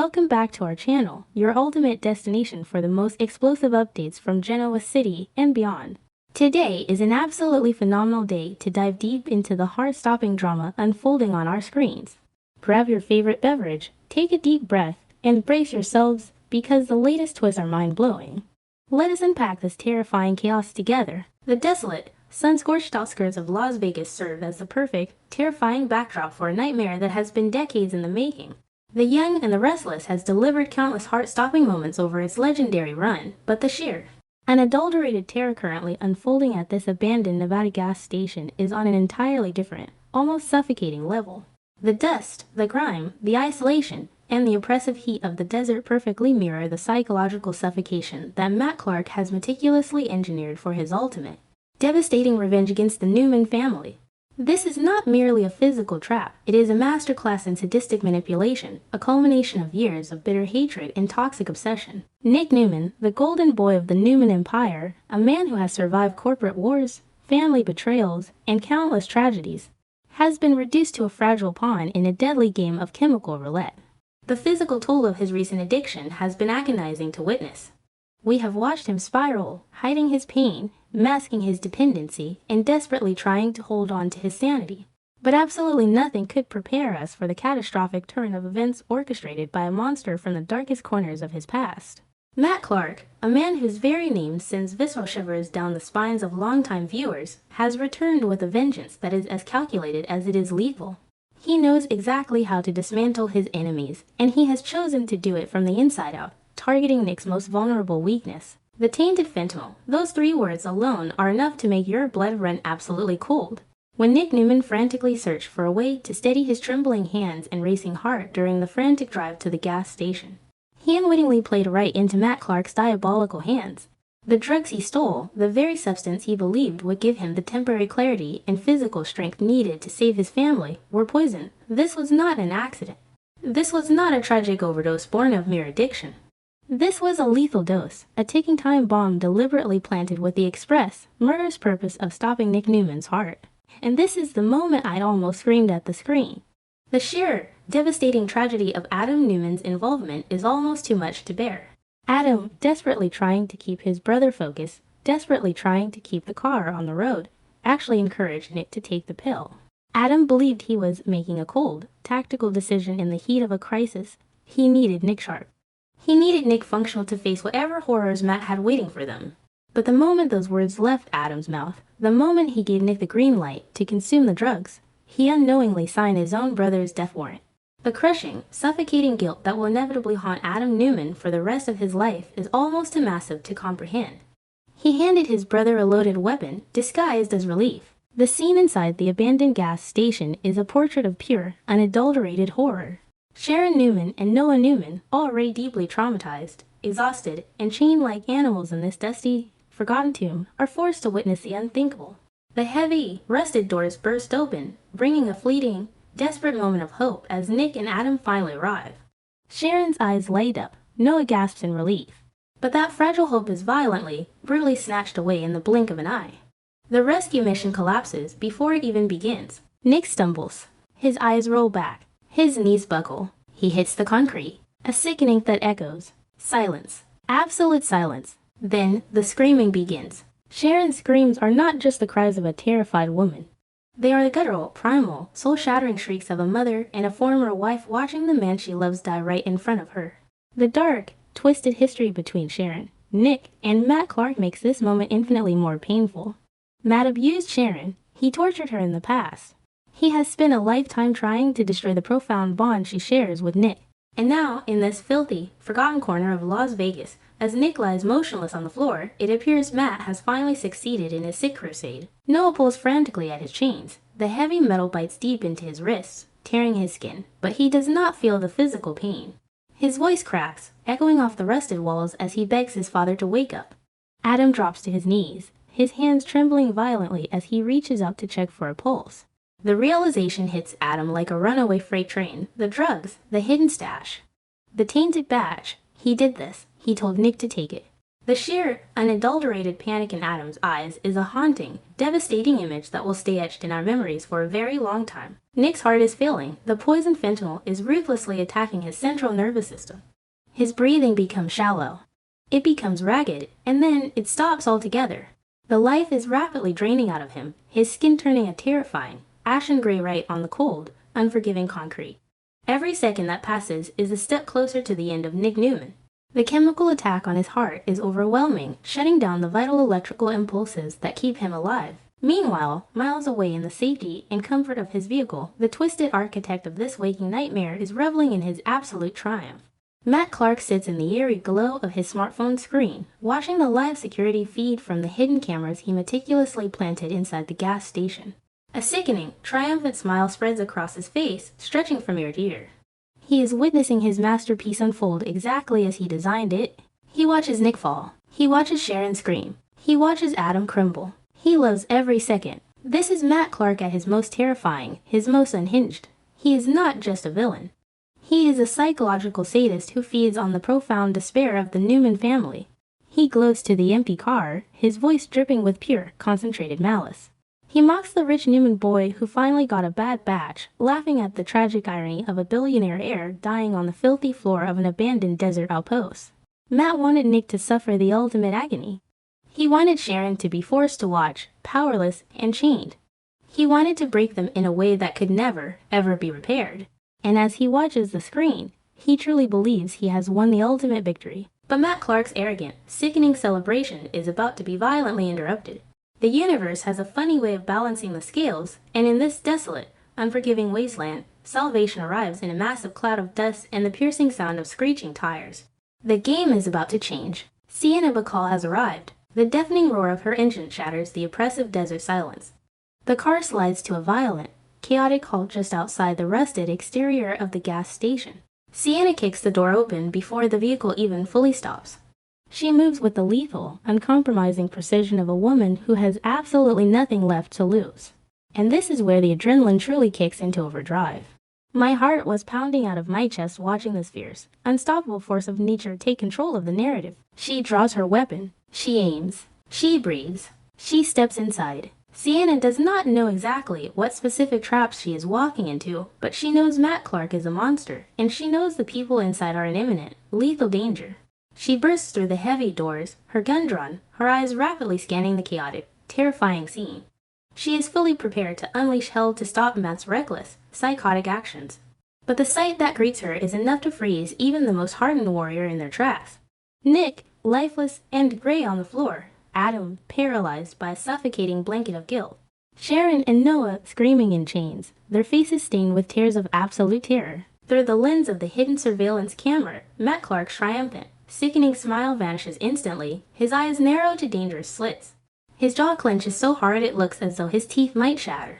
welcome back to our channel, your ultimate destination for the most explosive updates from Genoa City and beyond. Today is an absolutely phenomenal day to dive deep into the heart-stopping drama unfolding on our screens. Grab your favorite beverage, take a deep breath, and brace yourselves because the latest twists are mind-blowing. Let us unpack this terrifying chaos together. The desolate, sun-scorched outskirts of Las Vegas serve as the perfect, terrifying backdrop for a nightmare that has been decades in the making. The Young and the Restless has delivered countless heart-stopping moments over its legendary run, but the sheer, unadulterated terror currently unfolding at this abandoned Nevada gas station is on an entirely different, almost suffocating level. The dust, the grime, the isolation, and the oppressive heat of the desert perfectly mirror the psychological suffocation that Matt Clark has meticulously engineered for his ultimate, devastating revenge against the Newman family. This is not merely a physical trap, it is a masterclass in sadistic manipulation, a culmination of years of bitter hatred and toxic obsession. Nick Newman, the golden boy of the Newman Empire, a man who has survived corporate wars, family betrayals, and countless tragedies, has been reduced to a fragile pawn in a deadly game of chemical roulette. The physical toll of his recent addiction has been agonizing to witness. We have watched him spiral, hiding his pain, masking his dependency, and desperately trying to hold on to his sanity. But absolutely nothing could prepare us for the catastrophic turn of events orchestrated by a monster from the darkest corners of his past. Matt Clark, a man whose very name sends visceral shivers down the spines of longtime viewers, has returned with a vengeance that is as calculated as it is lethal. He knows exactly how to dismantle his enemies, and he has chosen to do it from the inside out, targeting Nick's most vulnerable weakness. The tainted fentanyl. Those three words alone are enough to make your blood run absolutely cold. When Nick Newman frantically searched for a way to steady his trembling hands and racing heart during the frantic drive to the gas station, he unwittingly played right into Matt Clark's diabolical hands. The drugs he stole, the very substance he believed would give him the temporary clarity and physical strength needed to save his family, were poison. This was not an accident. This was not a tragic overdose born of mere addiction. This was a lethal dose, a ticking time bomb deliberately planted with the express, murderous purpose of stopping Nick Newman's heart. And this is the moment I almost screamed at the screen. The sheer, devastating tragedy of Adam Newman's involvement is almost too much to bear. Adam, desperately trying to keep his brother focused, desperately trying to keep the car on the road, actually encouraged Nick to take the pill. Adam believed he was making a cold, tactical decision in the heat of a crisis. He needed Nick sharp. He needed Nick functional to face whatever horrors Matt had waiting for them. But the moment those words left Adam's mouth, the moment he gave Nick the green light to consume the drugs, he unknowingly signed his own brother's death warrant. The crushing, suffocating guilt that will inevitably haunt Adam Newman for the rest of his life is almost too massive to comprehend. He handed his brother a loaded weapon, disguised as relief. The scene inside the abandoned gas station is a portrait of pure, unadulterated horror. Sharon Newman and Noah Newman, already deeply traumatized, exhausted, and chained like animals in this dusty, forgotten tomb, are forced to witness the unthinkable. The heavy, rusted doors burst open, bringing a fleeting, desperate moment of hope as Nick and Adam finally arrive. Sharon's eyes light up, Noah gasps in relief. But that fragile hope is violently, brutally snatched away in the blink of an eye. The rescue mission collapses before it even begins. Nick stumbles. His eyes roll back. His knees buckle. He hits the concrete. A sickening thud echoes. Silence. Absolute silence. Then, the screaming begins. Sharon's screams are not just the cries of a terrified woman. They are the guttural, primal, soul-shattering shrieks of a mother and a former wife watching the man she loves die right in front of her. The dark, twisted history between Sharon, Nick, and Matt Clark makes this moment infinitely more painful. Matt abused Sharon. He tortured her in the past. He has spent a lifetime trying to destroy the profound bond she shares with Nick. And now, in this filthy, forgotten corner of Las Vegas, as Nick lies motionless on the floor, it appears Matt has finally succeeded in his sick crusade. Noah pulls frantically at his chains. The heavy metal bites deep into his wrists, tearing his skin, but he does not feel the physical pain. His voice cracks, echoing off the rusted walls as he begs his father to wake up. Adam drops to his knees, his hands trembling violently as he reaches out to check for a pulse. The realization hits Adam like a runaway freight train. The drugs, the hidden stash, the tainted badge. He did this. He told Nick to take it. The sheer, unadulterated panic in Adam's eyes is a haunting, devastating image that will stay etched in our memories for a very long time. Nick's heart is failing. The poison fentanyl is ruthlessly attacking his central nervous system. His breathing becomes shallow. It becomes ragged, and then it stops altogether. The life is rapidly draining out of him, his skin turning a terrifying, ashen gray right on the cold, unforgiving concrete. Every second that passes is a step closer to the end of Nick Newman. The chemical attack on his heart is overwhelming, shutting down the vital electrical impulses that keep him alive. Meanwhile, miles away in the safety and comfort of his vehicle, the twisted architect of this waking nightmare is reveling in his absolute triumph. Matt Clark sits in the eerie glow of his smartphone screen, watching the live security feed from the hidden cameras he meticulously planted inside the gas station. A sickening, triumphant smile spreads across his face, stretching from ear to ear. He is witnessing his masterpiece unfold exactly as he designed it. He watches Nick fall. He watches Sharon scream. He watches Adam crumble. He loves every second. This is Matt Clark at his most terrifying, his most unhinged. He is not just a villain. He is a psychological sadist who feeds on the profound despair of the Newman family. He gloats to the empty car, his voice dripping with pure, concentrated malice. He mocks the rich Newman boy who finally got a bad batch, laughing at the tragic irony of a billionaire heir dying on the filthy floor of an abandoned desert outpost. Matt wanted Nick to suffer the ultimate agony. He wanted Sharon to be forced to watch, powerless and chained. He wanted to break them in a way that could never, ever be repaired. And as he watches the screen, he truly believes he has won the ultimate victory. But Matt Clark's arrogant, sickening celebration is about to be violently interrupted. The universe has a funny way of balancing the scales, and in this desolate, unforgiving wasteland, salvation arrives in a massive cloud of dust and the piercing sound of screeching tires. The game is about to change. Sienna Bacall has arrived. The deafening roar of her engine shatters the oppressive desert silence. The car slides to a violent, chaotic halt just outside the rusted exterior of the gas station. Sienna kicks the door open before the vehicle even fully stops. She moves with the lethal, uncompromising precision of a woman who has absolutely nothing left to lose. And this is where the adrenaline truly kicks into overdrive. My heart was pounding out of my chest watching this fierce, unstoppable force of nature take control of the narrative. She draws her weapon. She aims. She breathes. She steps inside. Sienna does not know exactly what specific traps she is walking into, but she knows Matt Clark is a monster, and she knows the people inside are in imminent, lethal danger. She bursts through the heavy doors, her gun drawn, her eyes rapidly scanning the chaotic, terrifying scene. She is fully prepared to unleash hell to stop Matt's reckless, psychotic actions. But the sight that greets her is enough to freeze even the most hardened warrior in their tracks. Nick, lifeless and gray on the floor. Adam, paralyzed by a suffocating blanket of guilt. Sharon and Noah screaming in chains, their faces stained with tears of absolute terror. Through the lens of the hidden surveillance camera, Matt Clark's triumphant, sickening smile vanishes instantly, his eyes narrow to dangerous slits. His jaw clenches so hard it looks as though his teeth might shatter.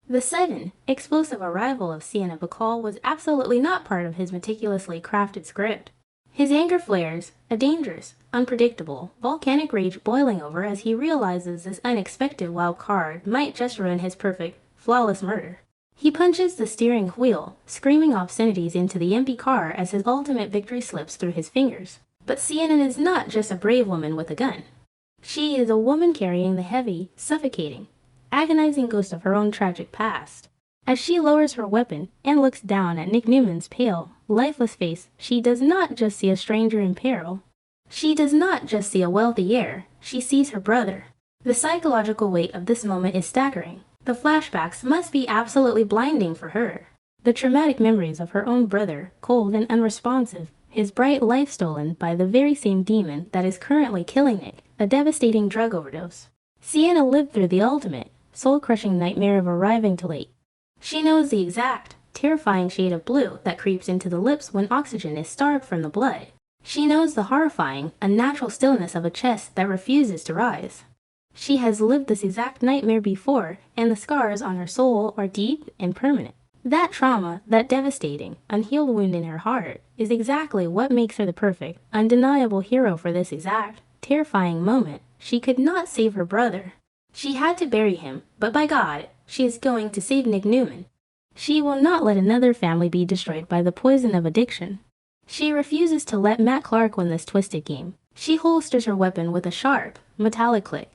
The sudden, explosive arrival of Sienna Bacall was absolutely not part of his meticulously crafted script. His anger flares, a dangerous, unpredictable, volcanic rage boiling over as he realizes this unexpected wild card might just ruin his perfect, flawless murder. He punches the steering wheel, screaming obscenities into the empty car as his ultimate victory slips through his fingers. But Sienna is not just a brave woman with a gun. She is a woman carrying the heavy, suffocating, agonizing ghost of her own tragic past. As she lowers her weapon and looks down at Nick Newman's pale, lifeless face, she does not just see a stranger in peril. She does not just see a wealthy heir, she sees her brother. The psychological weight of this moment is staggering. The flashbacks must be absolutely blinding for her. The traumatic memories of her own brother, cold and unresponsive, his bright life stolen by the very same demon that is currently killing Nick, a devastating drug overdose. Sienna lived through the ultimate, soul-crushing nightmare of arriving too late. She knows the exact, terrifying shade of blue that creeps into the lips when oxygen is starved from the blood. She knows the horrifying, unnatural stillness of a chest that refuses to rise. She has lived this exact nightmare before, and the scars on her soul are deep and permanent. That trauma, that devastating, unhealed wound in her heart, is exactly what makes her the perfect, undeniable hero for this exact, terrifying moment. She could not save her brother. She had to bury him, but by God, she is going to save Nick Newman. She will not let another family be destroyed by the poison of addiction. She refuses to let Matt Clark win this twisted game. She holsters her weapon with a sharp, metallic click.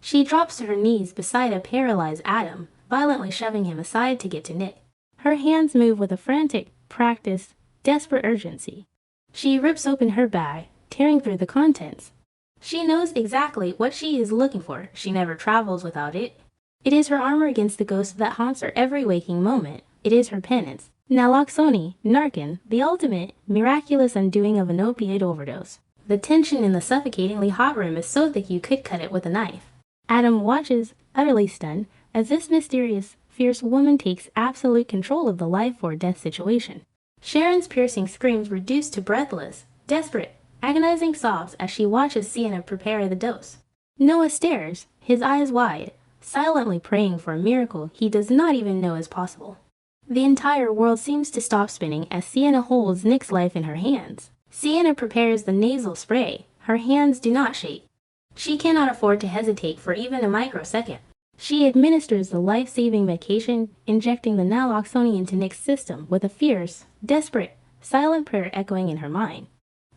She drops to her knees beside a paralyzed Adam, violently shoving him aside to get to Nick. Her hands move with a frantic, practiced, desperate urgency. She rips open her bag, tearing through the contents. She knows exactly what she is looking for. She never travels without it. It is her armor against the ghost that haunts her every waking moment. It is her penance. Naloxone, Narcan, the ultimate, miraculous undoing of an opiate overdose. The tension in the suffocatingly hot room is so thick you could cut it with a knife. Adam watches, utterly stunned, as this mysterious, fierce woman takes absolute control of the life-or-death situation. Sharon's piercing screams reduced to breathless, desperate, agonizing sobs as she watches Sienna prepare the dose. Noah stares, his eyes wide, silently praying for a miracle he does not even know is possible. The entire world seems to stop spinning as Sienna holds Nick's life in her hands. Sienna prepares the nasal spray. Her hands do not shake. She cannot afford to hesitate for even a microsecond. She administers the life-saving medication, injecting the naloxone into Nick's system with a fierce, desperate, silent prayer echoing in her mind.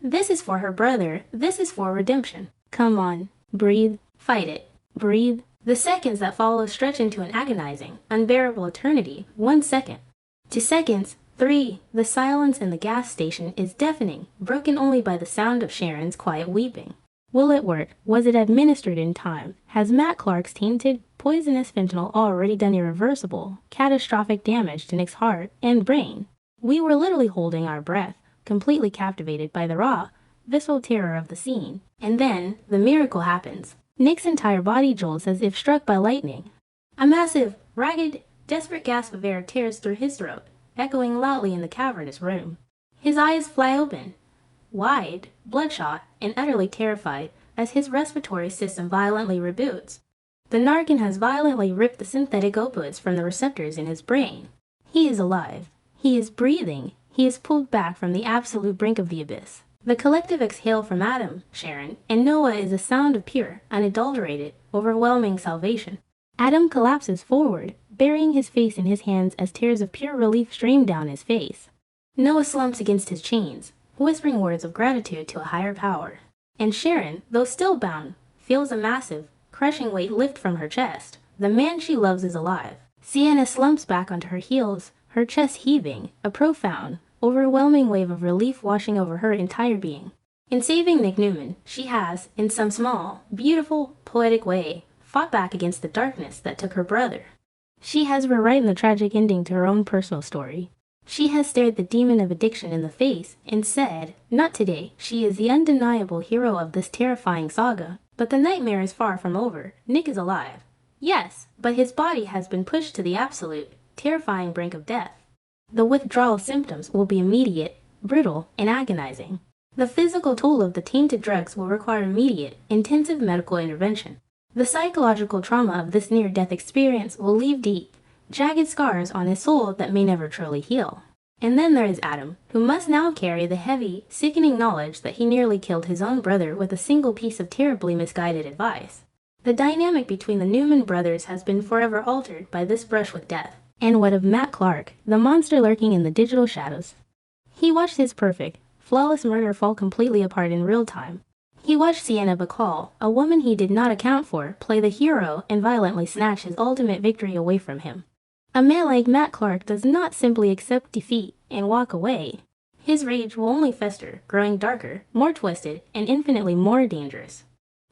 This is for her brother. This is for redemption. Come on. Breathe. Fight it. Breathe. The seconds that follow stretch into an agonizing, unbearable eternity. 1 second. 2 seconds. 3. The silence in the gas station is deafening, broken only by the sound of Sharon's quiet weeping. Will it work? Was it administered in time? Has Matt Clark's tainted, poisonous fentanyl already done irreversible, catastrophic damage to Nick's heart and brain? We were literally holding our breath, completely captivated by the raw, visceral terror of the scene. And then, the miracle happens. Nick's entire body jolts as if struck by lightning. A massive, ragged, desperate gasp of air tears through his throat, echoing loudly in the cavernous room. His eyes fly open, wide, bloodshot, and utterly terrified, as his respiratory system violently reboots. The Narcan has violently ripped the synthetic opioids from the receptors in his brain. He is alive. He is breathing. He is pulled back from the absolute brink of the abyss. The collective exhale from Adam, Sharon, and Noah is a sound of pure, unadulterated, overwhelming salvation. Adam collapses forward, burying his face in his hands as tears of pure relief stream down his face. Noah slumps against his chains, whispering words of gratitude to a higher power. And Sharon, though still bound, feels a massive, crushing weight lift from her chest. The man she loves is alive. Sienna slumps back onto her heels, her chest heaving, a profound, overwhelming wave of relief washing over her entire being. In saving Nick Newman, she has, in some small, beautiful, poetic way, fought back against the darkness that took her brother. She has rewritten the tragic ending to her own personal story. She has stared the demon of addiction in the face and said, not today. She is the undeniable hero of this terrifying saga. But the nightmare is far from over. Nick is alive. Yes, but his body has been pushed to the absolute, terrifying brink of death. The withdrawal symptoms will be immediate, brutal, and agonizing. The physical toll of the tainted drugs will require immediate, intensive medical intervention. The psychological trauma of this near-death experience will leave deep, jagged scars on his soul that may never truly heal. And then there is Adam, who must now carry the heavy, sickening knowledge that he nearly killed his own brother with a single piece of terribly misguided advice. The dynamic between the Newman brothers has been forever altered by this brush with death. And what of Matt Clark, the monster lurking in the digital shadows? He watched his perfect, flawless murder fall completely apart in real time. He watched Sienna Bacall, a woman he did not account for, play the hero and violently snatch his ultimate victory away from him. A man like Matt Clark does not simply accept defeat and walk away. His rage will only fester, growing darker, more twisted, and infinitely more dangerous.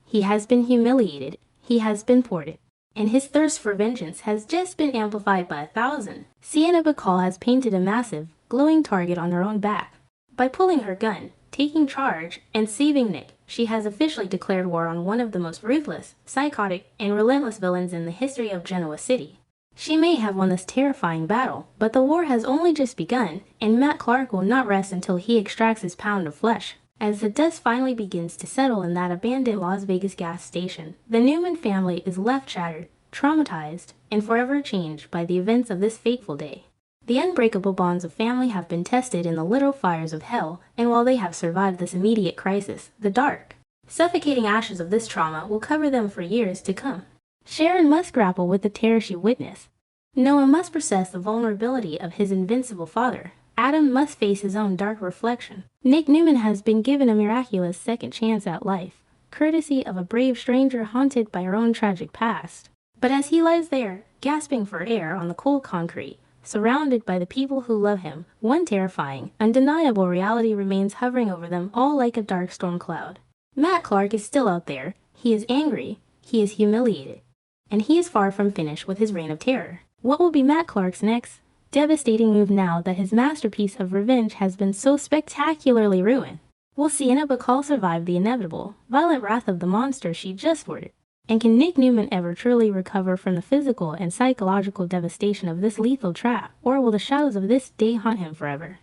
He has been humiliated, he has been thwarted, and his thirst for vengeance has just been amplified by 1,000. Sienna Bacall has painted a massive, glowing target on her own back. By pulling her gun, taking charge, and saving Nick, she has officially declared war on one of the most ruthless, psychotic, and relentless villains in the history of Genoa City. She may have won this terrifying battle, but the war has only just begun, and Matt Clark will not rest until he extracts his pound of flesh. As the dust finally begins to settle in that abandoned Las Vegas gas station, the Newman family is left shattered, traumatized, and forever changed by the events of this fateful day. The unbreakable bonds of family have been tested in the literal fires of hell, and while they have survived this immediate crisis, the dark, suffocating ashes of this trauma will cover them for years to come. Sharon must grapple with the terror she witnessed. Noah must process the vulnerability of his invincible father. Adam must face his own dark reflection. Nick Newman has been given a miraculous second chance at life, courtesy of a brave stranger haunted by her own tragic past. But as he lies there, gasping for air on the cold concrete, surrounded by the people who love him, one terrifying, undeniable reality remains hovering over them all like a dark storm cloud. Matt Clark is still out there. He is angry, he is humiliated, and he is far from finished with his reign of terror. What will be Matt Clark's next devastating move now that his masterpiece of revenge has been so spectacularly ruined? Will Sienna Bacall survive the inevitable, violent wrath of the monster she just thwarted? And can Nick Newman ever truly recover from the physical and psychological devastation of this lethal trap, or will the shadows of this day haunt him forever?